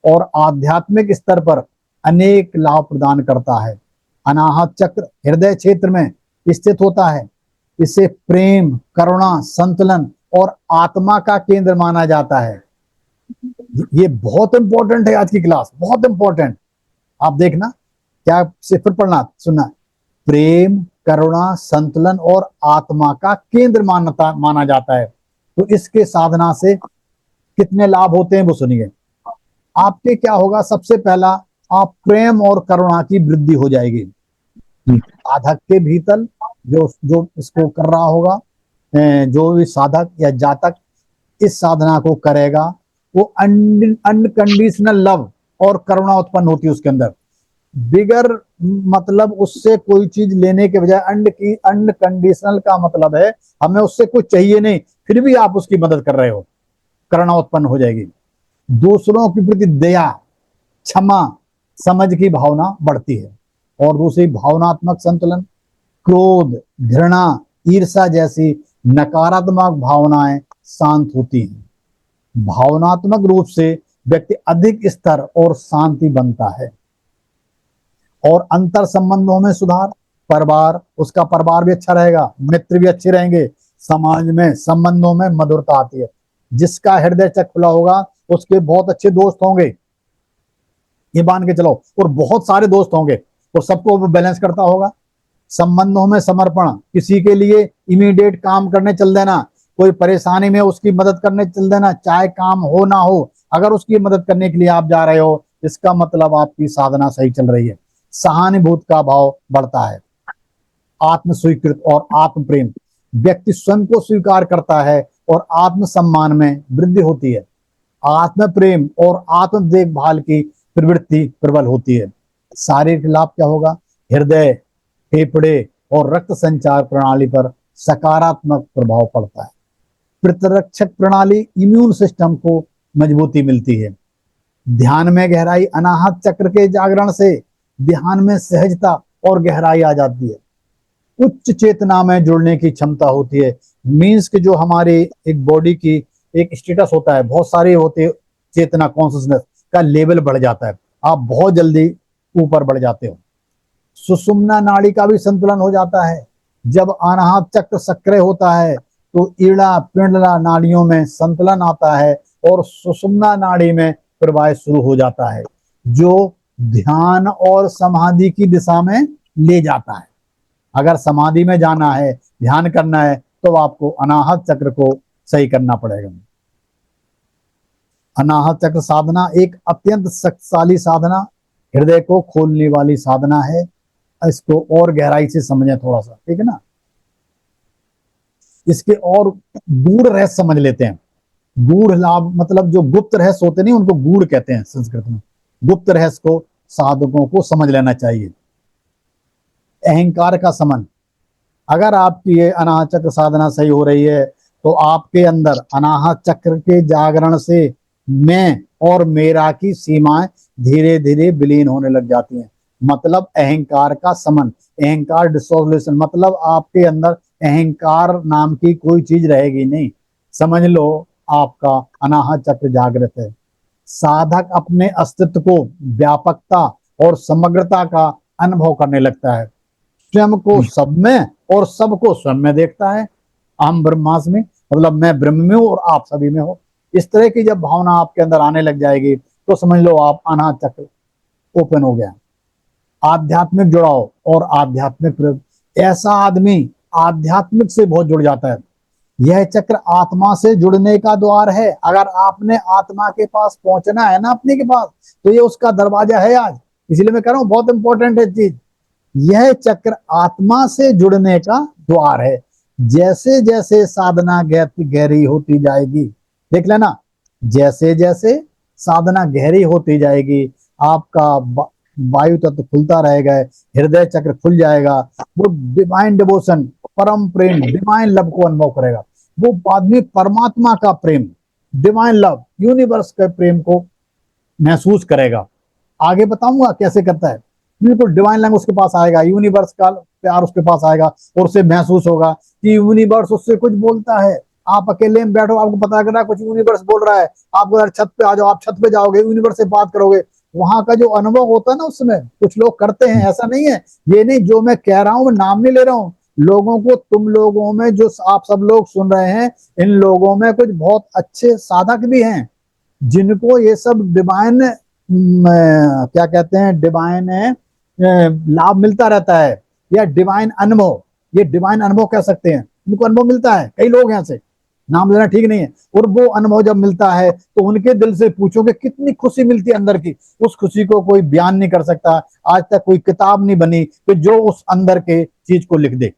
और आध्यात्मिक स्तर पर अनेक लाभ प्रदान करता है। अनाहत चक्र हृदय क्षेत्र में स्थित होता है। इसे प्रेम, करुणा, संतुलन और आत्मा का केंद्र माना जाता है। ये बहुत इंपॉर्टेंट है, आज की क्लास बहुत इंपॉर्टेंट। आप देखना, क्या सिर्फ पढ़ना सुनना, प्रेम, करुणा, संतुलन और आत्मा का केंद्र माना जाता है। तो इसके साधना से कितने लाभ होते हैं वो सुनिए। आपके क्या होगा, सबसे पहला, आप प्रेम और करुणा की वृद्धि हो जाएगी। साधक के भीतर जो इसको कर रहा होगा, जो भी साधक या जातक इस साधना को करेगा, वो अनकंडीशनल लव और करुणा उत्पन्न होती है उसके अंदर। बिगर मतलब उससे कोई चीज लेने के बजाय अनकंडीशनल का मतलब है हमें उससे कुछ चाहिए नहीं, फिर भी आप उसकी मदद कर रहे हो, करुणा उत्पन्न हो जाएगी। दूसरों के प्रति दया, क्षमा, समझ की भावना बढ़ती है। और दूसरी, भावनात्मक संतुलन, क्रोध, घृणा, ईर्ष्या जैसी नकारात्मक भावनाएं शांत होती हैं। भावनात्मक रूप से व्यक्ति अधिक स्थिर और शांति बनता है। और अंतर संबंधों में सुधार, उसका परिवार भी अच्छा रहेगा, मित्र भी अच्छे रहेंगे, समाज में संबंधों में मधुरता आती है। जिसका हृदय चक्र खुला होगा उसके बहुत अच्छे दोस्त होंगे, ये मान के चलो, और बहुत सारे दोस्त होंगे, और सबको बैलेंस करता होगा। संबंधों में समर्पण, किसी के लिए इमीडिएट काम करने चल देना, कोई परेशानी में उसकी मदद करने चल देना, चाहे काम हो ना हो, अगर उसकी मदद करने के लिए आप जा रहे हो, इसका मतलब आपकी साधना सही चल रही है। सहानुभूति का भाव बढ़ता है। आत्म स्वीकृत और आत्म प्रेम, व्यक्ति स्वयं को स्वीकार करता है और आत्म सम्मान में वृद्धि होती है। आत्म प्रेम और आत्म देखभाल की प्रवृत्ति प्रबल होती है। शारीरिक लाभ क्या होगा, हृदय, फेफड़े और रक्त संचार प्रणाली पर सकारात्मक प्रभाव पड़ता है। प्रतिरक्षक प्रणाली, इम्यून सिस्टम को मजबूती मिलती है। ध्यान में गहराई, अनाहत चक्र के जागरण से ध्यान में सहजता और गहराई आ जाती है। उच्च चेतना में जुड़ने की क्षमता होती है। मीन्स कि जो हमारे एक बॉडी की एक स्टेटस होता है, बहुत सारे होते, चेतना कॉन्शियसनेस का लेवल बढ़ जाता है, आप बहुत जल्दी ऊपर बढ़ जाते हो। सुषुम्ना नाड़ी का भी संतुलन हो जाता है। जब अनाहत चक्र सक्रिय होता है तो ईड़ा पिंडला नाड़ियों में संतुलन आता है और सुषुम्ना नाड़ी में प्रवाह शुरू हो जाता है, जो ध्यान और समाधि की दिशा में ले जाता है। अगर समाधि में जाना है, ध्यान करना है, तो आपको अनाहत चक्र को सही करना पड़ेगा। अनाहत चक्र साधना एक अत्यंत शक्तिशाली साधना, हृदय को खोलने वाली साधना है। इसको और गहराई से समझें थोड़ा सा, ठीक है ना। इसके और गूढ़ रहस्य समझ लेते हैं। गूढ़ लाभ मतलब जो गुप्त रहस्य होते नहीं, उनको गूढ़ कहते हैं संस्कृत में। गुप्त रहस्य को साधकों को समझ लेना चाहिए। अहंकार का समन, अगर आपकी ये अनाहत चक्र साधना सही हो रही है तो आपके अंदर अनाहत चक्र के जागरण से मैं और मेरा की सीमाएं धीरे धीरे विलीन होने लग जाती हैं। मतलब अहंकार का समन, अहंकार डिसोल्यूशन, मतलब आपके अंदर अहंकार नाम की कोई चीज रहेगी नहीं। समझ लो आपका अनाहत चक्र जागृत है। साधक अपने अस्तित्व को व्यापकता और समग्रता का अनुभव करने लगता है। स्वयं को सब में और सबको स्वयं में देखता है। अहम ब्रह्मास्मि, मतलब मैं ब्रह्म में हूं और आप सभी में हो। इस तरह की जब भावना आपके अंदर आने लग जाएगी तो समझ लो आप अनाहत चक्र ओपन हो गया। आध्यात्मिक जुड़ाव और आध्यात्मिक प्रयोग, ऐसा आदमी आध्यात्मिक से बहुत जुड़ जाता है। यह चक्र आत्मा से जुड़ने का द्वार है। अगर आपने आत्मा के पास पहुंचना है ना, अपने के पास, तो ये उसका दरवाजा है आज। इसलिए मैं कह रहा हूं बहुत इंपॉर्टेंट है चीज। यह चक्र आत्मा से जुड़ने का द्वार है। जैसे जैसे साधना गहरी होती जाएगी, देख लेना, जैसे जैसे साधना गहरी होती जाएगी आपका वायु तत्व खुलता रहेगा, हृदय चक्र खुल जाएगा। वो डिवाइन डिवोशन, परम प्रेम, डिवाइन लव को अनुभव करेगा। वो आदमी परमात्मा का प्रेम, डिवाइन लव, यूनिवर्स के प्रेम को महसूस करेगा। आगे बताऊंगा कैसे करता है। बिल्कुल डिवाइन लव उसके पास आएगा, यूनिवर्स का प्यार उसके पास आएगा और उसे महसूस होगा कि यूनिवर्स उससे कुछ बोलता है। आप अकेले में बैठो, आपको पता लग रहा है कुछ यूनिवर्स बोल रहा है, आपको छत पे आ जाओ, आप छत पे जाओगे, यूनिवर्स से बात करोगे, वहां का जो अनुभव होता है ना, उसमें कुछ लोग करते हैं, ऐसा नहीं है। ये नहीं जो मैं कह रहा हूं, मैं नाम नहीं ले रहा हूं लोगों को, तुम लोगों में जो आप सब लोग सुन रहे हैं, इन लोगों में कुछ बहुत अच्छे साधक भी हैं जिनको ये सब डिवाइन क्या कहते हैं, डिवाइन लाभ मिलता रहता है, या डिवाइन अनुभव, ये डिवाइन अनुभव कह सकते हैं। उनको अनुभव मिलता है, कई लोग हैं, ऐसे नाम लेना ठीक नहीं है। और वो अनुभव जब मिलता है तो उनके दिल से पूछोगे कितनी खुशी मिलती है अंदर की, उस खुशी को कोई बयान नहीं कर सकता। आज तक कोई किताब नहीं बनी कि जो उस अंदर के चीज को लिख दे।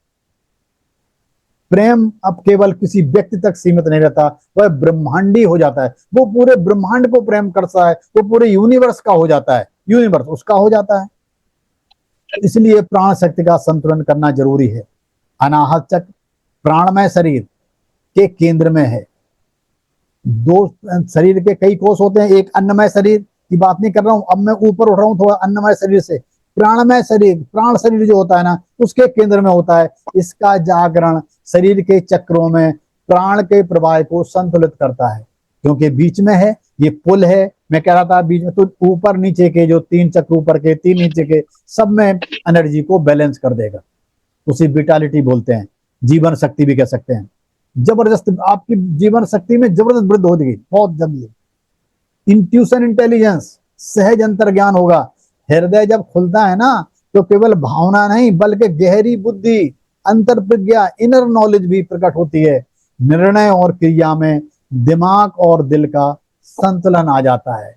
प्रेम अब केवल किसी व्यक्ति तक सीमित नहीं रहता, वह ब्रह्मांडी हो जाता है। वो पूरे ब्रह्मांड को प्रेम करता है, वो पूरे यूनिवर्स का हो जाता है, यूनिवर्स उसका हो जाता है। इसलिए प्राण शक्ति का संतुलन करना जरूरी है। अनाहत चक्र प्राणमय शरीर के केंद्र में है। दो शरीर के कई कोष होते हैं, एक अन्नमय शरीर की बात नहीं कर रहा हूं, अब मैं ऊपर उठ रहा हूं थोड़ा अन्नमय शरीर से। प्राणमय शरीर, प्राण शरीर जो होता है ना, उसके केंद्र में होता है। इसका जागरण शरीर के चक्रों में प्राण के प्रवाह को संतुलित करता है, क्योंकि बीच में है, ये पुल है। मैं कह रहा था बीच में, तो ऊपर नीचे के जो 3 चक्र ऊपर के 3 नीचे के, सब में एनर्जी को बैलेंस कर देगा। उसे विटालिटी बोलते हैं, जीवन शक्ति भी कह सकते हैं। जबरदस्त आपकी जीवन शक्ति में जबरदस्त वृद्धि हो जाएगी बहुत जल्दी। इंट्यूशन, इंटेलिजेंस, सहज अंतर ज्ञान होगा। हृदय जब खुलता है ना, तो केवल भावना नहीं बल्कि गहरी बुद्धि, अंतर प्रज्ञा, इनर नॉलेज भी प्रकट होती है। निर्णय और क्रिया में दिमाग और दिल का संतुलन आ जाता है।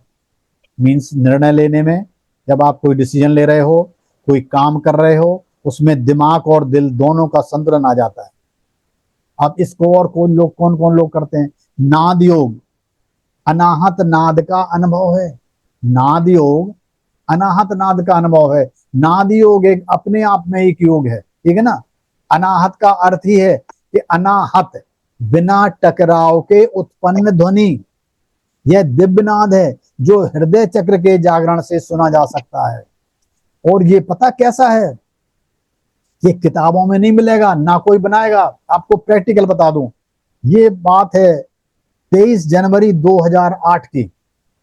मीन्स निर्णय लेने में, जब आप कोई डिसीजन ले रहे हो, कोई काम कर रहे हो, उसमें दिमाग और दिल दोनों का संतुलन आ जाता है। अब इसको और कौन कौन लोग करते हैं? नाद योग, अनाहत नाद का अनुभव है। नाद योग अनाहत नाद का अनुभव है। नाद योग एक अपने आप में एक योग है, ठीक है ना। अनाहत का अर्थ ही है कि अनाहत, बिना टकराव के उत्पन्न ध्वनि। यह दिव्य नाद है जो हृदय चक्र के जागरण से सुना जा सकता है। और ये पता कैसा है, ये किताबों में नहीं मिलेगा, ना कोई बनाएगा। आपको प्रैक्टिकल बता दूं, ये बात है 23 जनवरी 2008 की।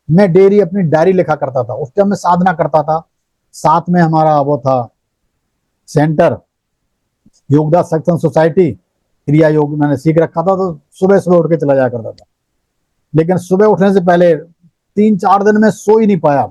मैं डेरी अपनी डायरी लिखा करता था, उस टाइम मैं साधना करता था। साथ में हमारा वो था सेंटर, योगदास सत्संग सोसाइटी, क्रिया योग मैंने सीख रखा था, तो सुबह सुबह उठ के चला जाया करता था। लेकिन सुबह उठने से पहले 3-4 दिन में सो ही नहीं पाया।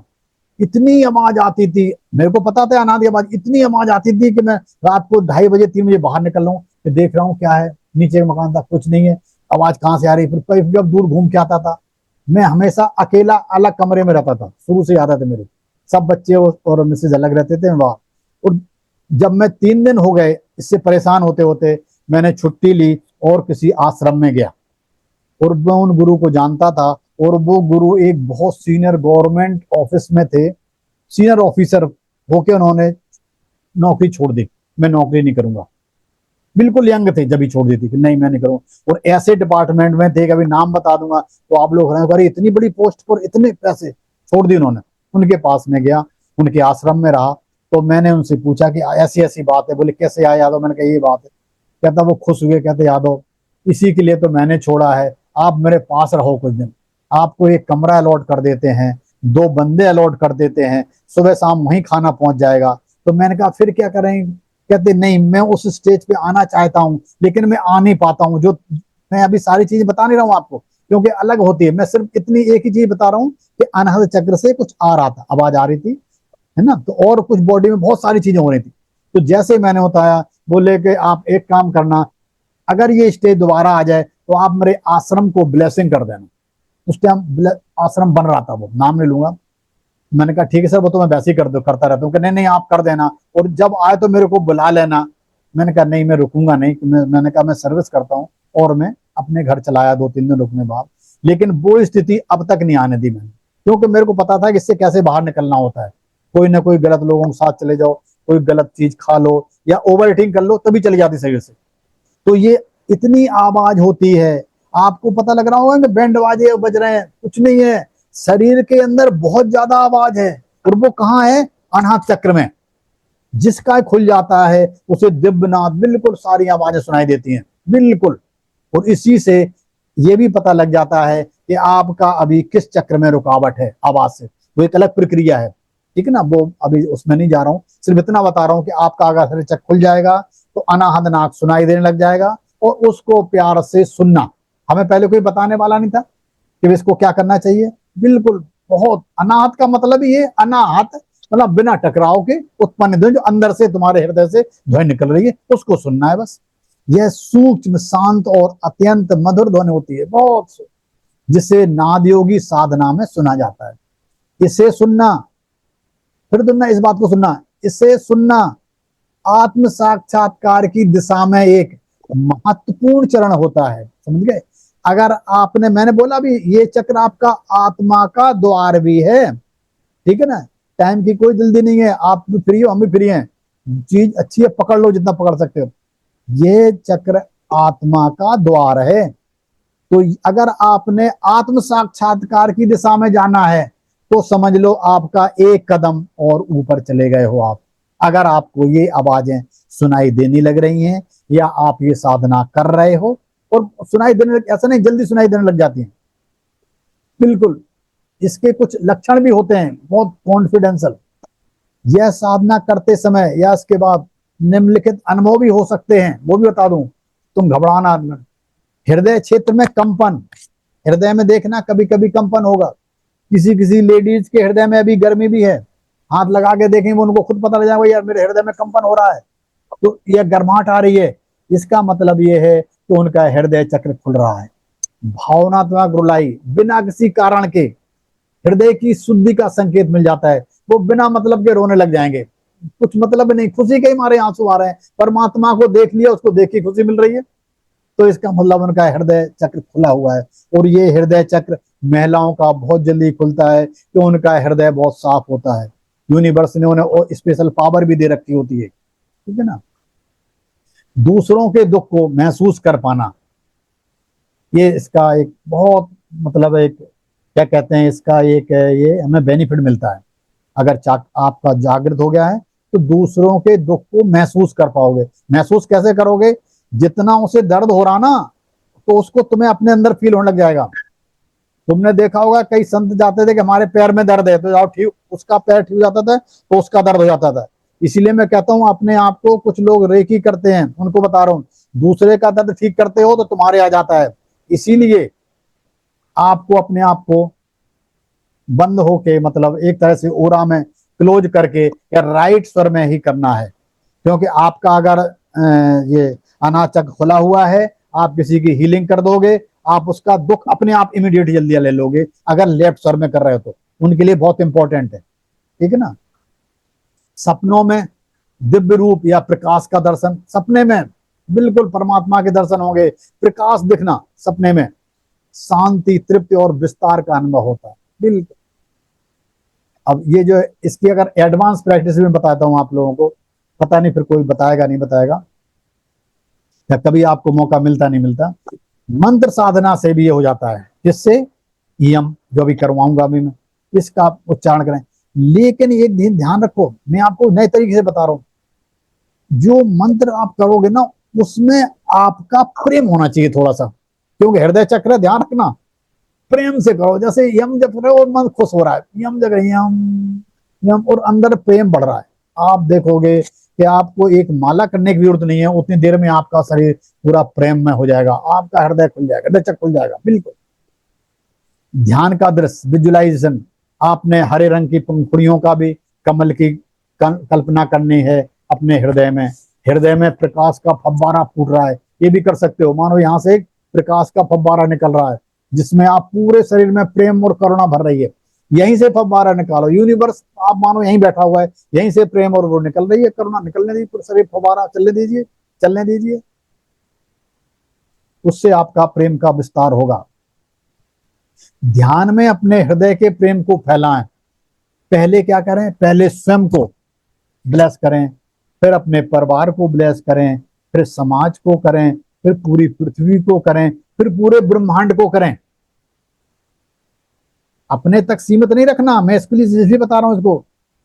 इतनी आवाज आती थी, मेरे को पता था अनादि आवाज, इतनी आवाज आती थी कि मैं रात को 2:30 बजे 3 बजे बाहर निकल रहा हूँ, फिर देख रहा हूँ क्या है, नीचे मकान था, कुछ नहीं है, आवाज कहाँ से आ रही। फिर जब दूर घूम के आता था, मैं हमेशा अकेला अलग कमरे में रहता था, शुरू से आदत है मेरी। सब बच्चे और मिसेज अलग रहते थे वहां। और जब मैं 3 दिन हो गए इससे परेशान होते होते, मैंने छुट्टी ली और किसी आश्रम में गया। और मैं उन गुरु को जानता था, और वो गुरु एक बहुत सीनियर गवर्नमेंट ऑफिस में थे, सीनियर ऑफिसर होके उन्होंने नौकरी छोड़ दी। मैं नौकरी नहीं करूंगा, बिल्कुल यंग थे जब ही छोड़ दी थी कि नहीं मैं नहीं करूंगा। और ऐसे डिपार्टमेंट में थे, कभी नाम बता दूंगा तो आप लोग अरे इतनी बड़ी पोस्ट पर इतने पैसे, छोड़ दी उन्होंने। उनके पास में गया, उनके आश्रम में रहा। तो मैंने उनसे पूछा कि ऐसी ऐसी बात है। बोले कैसे आया यादव? मैंने कहा ये बात है। कहता वो खुश हुए, कहते यादव इसी के लिए तो मैंने छोड़ा है, आप मेरे पास रहो कुछ दिन, आपको एक कमरा अलॉट कर देते हैं, 2 बंदे अलॉट कर देते हैं, सुबह शाम वहीं खाना पहुंच जाएगा। तो मैंने कहा फिर क्या करें? कहते नहीं मैं उस स्टेज पे आना चाहता हूँ, लेकिन मैं आ नहीं पाता हूँ। जो मैं अभी सारी चीजें बता नहीं रहा हूँ आपको, क्योंकि अलग होती है। मैं सिर्फ इतनी एक ही चीज बता रहा हूँ कि अनाहत चक्र से कुछ आ रहा था, आवाज आ रही थी, है ना। तो और कुछ बॉडी में बहुत सारी चीजें हो रही थी। तो जैसे मैंने बताया, बोले कि आप एक काम करना, अगर ये स्टेज दोबारा आ जाए तो आप मेरे आश्रम को ब्लेसिंग कर देना। उस टाइम आश्रम बन रहा था, वो नाम नहीं लूंगा। मैंने कहा ठीक है सर, वो तो मैं वैसे ही करता रहता हूँ। नहीं नहीं आप कर देना, और जब आए तो मेरे को बुला लेना। मैंने कहा नहीं मैं रुकूंगा नहीं। मैंने कहा मैं सर्विस करता हूँ, और मैं अपने घर चलाया 2-3 दिन रुकने बाद। लेकिन वो स्थिति अब तक नहीं आने दी मैंने, क्योंकि मेरे को पता था कि इससे कैसे बाहर निकलना होता है। कोई ना कोई गलत लोगों के साथ चले जाओ, कोई गलत चीज खा लो या ओवर ईटिंग कर लो, तभी चली जाती शरीर से। तो ये इतनी आवाज होती है, आपको पता लग रहा होगा कि बैंड बाजे बज रहे हैं, कुछ नहीं है। शरीर के अंदर बहुत ज्यादा आवाज है, और वो कहाँ है? अनाहत चक्र में। जिसका खुल जाता है उसे दिव्यनाथ बिल्कुल सारी आवाजें सुनाई देती हैं, बिल्कुल। और इसी से ये भी पता लग जाता है कि आपका अभी किस चक्र में रुकावट है आवाज से। वो एक अलग प्रक्रिया है, ठीक है ना, वो अभी उसमें नहीं जा रहा हूँ। सिर्फ इतना बता रहा हूँ कि आपका अगर चक्र खुल जाएगा तो अनाहत नाक सुनाई देने लग जाएगा, और उसको प्यार से सुनना। हमें पहले कोई बताने वाला नहीं था कि इसको क्या करना चाहिए। बिल्कुल, बहुत अनाहत का मतलब ये, अनाहत मतलब बिना टकराव के उत्पन्न ध्वनि, जो अंदर से तुम्हारे हृदय से ध्वनि निकल रही है, उसको सुनना है बस। यह सूक्ष्म, शांत और अत्यंत मधुर ध्वनि होती है, बहुत, जिसे नाद योगी साधना में सुना जाता है। इसे सुनना, फिर तुमने इस बात को सुनना, इसे सुनना आत्म साक्षात्कार की दिशा में एक महत्वपूर्ण चरण होता है, समझ गए। अगर आपने, मैंने बोला भी ये चक्र आपका आत्मा का द्वार भी है, ठीक है ना। टाइम की कोई जल्दी नहीं है, आप भी फ्री हो, हम भी फ्री हैं। चीज अच्छी है, पकड़ लो जितना पकड़ सकते हो। ये चक्र आत्मा का द्वार है। तो अगर आपने आत्म साक्षात्कार की दिशा में जाना है तो समझ लो आपका एक कदम और ऊपर चले गए हो आप। अगर आपको ये आवाजें सुनाई देने लग रही हैं, या आप ये साधना कर रहे हो, और सुनाई देने लग, ऐसा नहीं जल्दी सुनाई देने लग जाती हैं, बिल्कुल। इसके कुछ लक्षण भी होते हैं बहुत कॉन्फिडेंशियल। यह साधना करते समय या इसके बाद निम्नलिखित अनुभव भी हो सकते हैं, वो भी बता दूं, तुम घबराना। हृदय क्षेत्र में कंपन, हृदय में देखना कभी कभी कंपन होगा। किसी किसी लेडीज के हृदय में अभी गर्मी भी है, हाथ लगा के देखेंगे उनको खुद पता लग जाएगा यार मेरे हृदय में कंपन हो रहा है, तो यह गर्माहट आ रही है। इसका मतलब यह है कि उनका हृदय चक्र खुल रहा है। भावनात्मक रुलाई बिना किसी कारण के, हृदय की शुद्धि का संकेत मिल जाता है। वो बिना मतलब के रोने लग जाएंगे, कुछ मतलब नहीं, खुशी के ही मारे आंसू आ रहे हैं, परमात्मा को देख लिया, उसको देख के खुशी मिल रही है। तो इसका मतलब उनका हृदय चक्र खुला हुआ है। और ये हृदय चक्र महिलाओं का बहुत जल्दी खुलता है, कि उनका हृदय बहुत साफ होता है। यूनिवर्स ने उन्हें स्पेशल पावर भी दे रखी होती है, ठीक है ना। दूसरों के दुख को महसूस कर पाना, ये इसका एक बहुत मतलब एक, क्या कहते हैं इसका, एक ये हमें बेनिफिट मिलता है। अगर आपका जागृत हो गया है तो दूसरों के दुख को महसूस कर पाओगे। महसूस कैसे करोगे? जितना उसे दर्द हो रहा ना, तो उसको तुम्हें अपने अंदर फील होने लग जाएगा। तुमने देखा होगा कई संत जाते थे कि हमारे पैर में दर्द है, तो जाओ ठीक, उसका पैर ठीक हो जाता था तो उसका दर्द हो जाता था। इसीलिए मैं कहता हूं अपने आप को, कुछ लोग रेकी करते हैं, उनको बता रहा हूं, दूसरे का दर्द ठीक करते हो तो तुम्हारे आ जाता है। इसीलिए आपको अपने आप को बंद होके, मतलब एक तरह से ओरा में क्लोज करके, या राइट स्वर में ही करना है। क्योंकि आपका अगर ये अनाचक खुला हुआ है, आप किसी की हीलिंग कर दोगे, आप उसका दुख अपने आप इमीडिएट जल्दी ले लोगे अगर लेफ्ट स्वर में कर रहे हो तो। उनके लिए बहुत इंपॉर्टेंट है, ठीक है ना। सपनों में दिव्य रूप या प्रकाश का दर्शन, सपने में बिल्कुल परमात्मा के दर्शन होंगे, प्रकाश दिखना सपने में, शांति, तृप्ति और विस्तार का अनुभव होता है, बिल्कुल। अब ये जो इसकी अगर एडवांस प्रैक्टिस में बताता हूं आप लोगों को, पता नहीं फिर कोई बताएगा नहीं बताएगा, या कभी आपको मौका मिलता नहीं मिलता। मंत्र साधना से भी ये हो जाता है, जिससे यम जो भी करवाऊंगा अभी मैं, इसका उच्चारण करें। लेकिन एक दिन ध्यान रखो, मैं आपको नए तरीके से बता रहा हूं, जो मंत्र आप करोगे ना उसमें आपका प्रेम होना चाहिए थोड़ा सा, क्योंकि हृदय चक्र, ध्यान रखना, प्रेम से करो। जैसे यम जप रहे हो और मन खुश हो रहा है, यम जग यम यम, और अंदर प्रेम बढ़ रहा है, आप देखोगे कि आपको एक माला करने की जरूरत नहीं है, उतनी देर में आपका शरीर पूरा प्रेम में हो जाएगा, आपका हृदय खुल जाएगा, हृदय चक्र खुल जाएगा, बिल्कुल। ध्यान का दृश्य, विजुअलाइजेशन, आपने हरे रंग की पंखुड़ियों का भी कमल की कल्पना करनी है अपने हृदय में। हृदय में प्रकाश का फव्वारा फूट रहा है, ये भी कर सकते हो। मानो यहाँ से एक प्रकाश का फव्वारा निकल रहा है, जिसमें आप पूरे शरीर में प्रेम और करुणा भर रही है। यहीं से फव्वारा निकालो, यूनिवर्स आप मानो यहीं बैठा हुआ है, यहीं से प्रेम और वो निकल रही है, करुणा निकलने दीजिए, पूरे शरीर फव्वारा चलने दीजिए, चलने दीजिए, उससे आपका प्रेम का विस्तार होगा। ध्यान में अपने हृदय के प्रेम को फैलाएं। पहले क्या करें, पहले स्वयं को ब्लेस करें, फिर अपने परिवार को ब्लेस करें, फिर समाज को करें, फिर पूरी पृथ्वी को करें, फिर पूरे ब्रह्मांड को करें। अपने तक सीमित नहीं रखना, मैं इसके लिए भी बता रहा हूं इसको।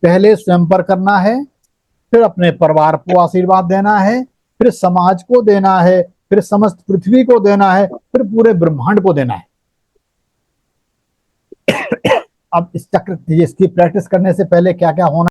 पहले स्वयं पर करना है, फिर अपने परिवार को आशीर्वाद देना है, फिर समाज को देना है, फिर समस्त पृथ्वी को देना है, फिर पूरे ब्रह्मांड को देना है। अब इस चक्र, इसकी प्रैक्टिस करने से पहले क्या क्या होना